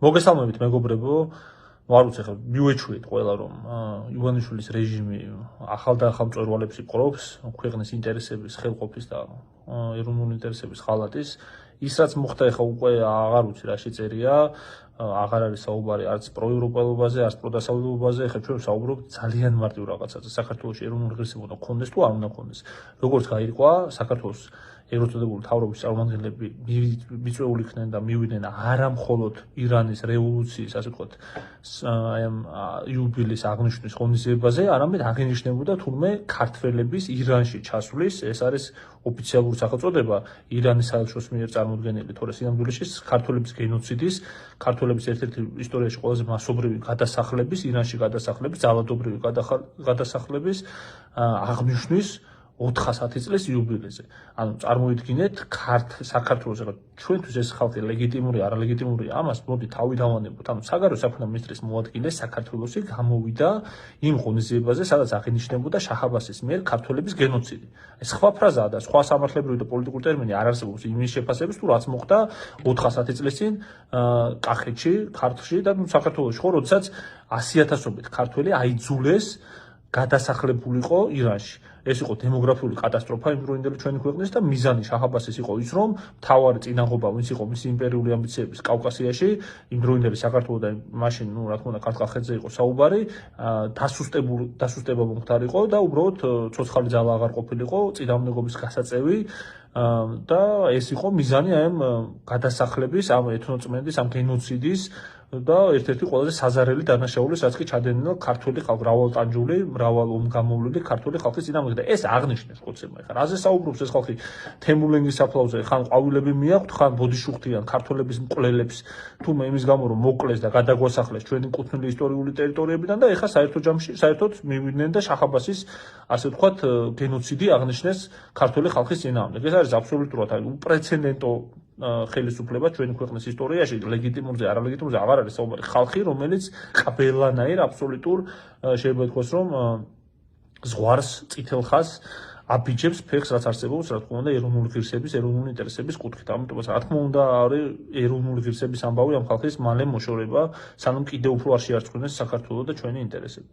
მოგესალმებით მეგობრებო, არ ვიცი ხა მივეჩვიეთ ყველა რომ ივანიშვილის რეჟიმი ახალ და ახალ მწვერვალებს იპყრობს ქვეყნის ინტერესების, ხელყოფის და ეროვნული ინტერესების ხალატის. ის რაც მოხდა ეხა უკვე აღარ ვიცი რა შეწერია, აღარ არის საუბარი არც პროევროპელობაზე, არც პროდასავლელობაზე, ეხა ჩვენ საუბრობთ ძალიან მარტივ რაღაცაზე. საქართველოში ეროვნული ღირსება უნდა გქონდეს თუ არ უნდა გქონდეს. როგორც გაირკვა, საქართველოს ეროვნული მთავრობის წარმომადგენლები მიწვეული იქნენ და მივიდნენ არა მხოლოდ ირანის რევოლუციის, ასე ვთქვათ, აი ამ იუბილეის აღნიშვნის ღონისძიებაზე, არამედ აღინიშნებოდა თურმე ქართველების ირანში ჩასვლის, ეს არის ოფიციალური სახელწოდება ირანის საელჩოს მიერ წარმოდგენილი, თორე სინამდვილეში ქართველების გენოციდის, ქართველების ერთ-ერთი ისტორიაში ყველაზე მასობრივი გადასახლების, ირანში გადასახლების, ძალადობრივი გადასახლების აღნიშვნის 410 წლის იუბილეზე. ანუ წარმოიდგინეთ, საქართველოს ჩვენთვის ეს ხალხი ლეგიტიმური, არალეგიტიმური, ამას მოდი თავი დავანებოთ. ანუ საგარეო საქმეთა მინისტრის მოადგილე საქართველოსი გამოვიდა იმ ღონისძიებაზე, სადაც აღინიშნებოდა შაჰ-აბასის მიერ ქართველების გენოციდი. ეს სხვა ფრაზაა და სხვა სამართლებრივი და პოლიტიკური ტერმინი არ არსებობს იმის შეფასების, თუ რაც მოხდა 410 წლის წინ კახეთში, ქართლში და საქართველოში, ხო, როდესაც 100,000-ობით ქართველი აიძულეს გადასახლებულიყო ირანში. ეს იყო დემოგრაფიული კატასტროფა იმდროინდელი ჩვენი ქვეყნის და მიზანი შაჰ-აბასის იყო ის, რომ მთავარი წინაღობა, ვინც იყო მისი იმპერიული ამბიციების კავკასიაში, იმდროინდელი საქართველო და მაშინ, რა თქმა უნდა, ქართლ-კახეთზე იყო საუბარი, დასუსტება მომხდარიყო და უბრალოდ ცოცხალი ძალა აღარ ყოფილიყო, წინააღმდეგობის გასაწევი და ეს იყო მიზანი აი ამ გადასახლების, ამ ეთნოწმენდის, ამ გენოციდის და ერთ-ერთი ყველაზე საზარელი დანაშაულის, რაც კი ჩადენილა ქართველი ხალხი, მრავალტანჯული, მრავალომგამოვლილი ქართველი ხალხის წინააღმდეგ და ეს აღნიშნეს ხოცებმა. ეხლა რაზე საუბრობს ეს ხალხი? თემურლენგის საფლავზე ხან ყვავილები მიაქვთ, ხან ბოდიშუხტიან ქართველების მკვლელებს, თუმე იმის გამო რომ მოკლეს და გადაგვასახლეს ჩვენი კუთვნილი ისტორიული ტერიტორიებიდან და ეხლა საერთოდ ჯამში საერთოდ მივიდნენ და შაჰ-აბასის, ასე ვთქვათ, გენოციდი აღნიშნეს ქართველი ხალხის წინააღმდეგ. ეს არის აბსოლუტურად უპრეცედენტო ხელისუფლება ჩვენი ქვეყნის ისტორიაში, ლეგიტიმურზე, არალეგიტიმურზე აღარ არის საუბარი. ხალხი, რომელიც ყველანაირ აბსოლუტურ შეიძლება ითქვას, რომ ზღვარს, წითელ ხაზს აბიჯებს ფეხს, რაც არსებობს, რა თქმა უნდა, ეროვნული ღირსების, ეროვნული ინტერესების კუთხით. ამიტომაც, რა თქმა უნდა, არის ეროვნული ღირსების ამბავი ამ ხალხის მალე მოშორება, სანამ კიდევ უფრო არ შეარწმუნეს საქართველოს და ჩვენი ინტერესები.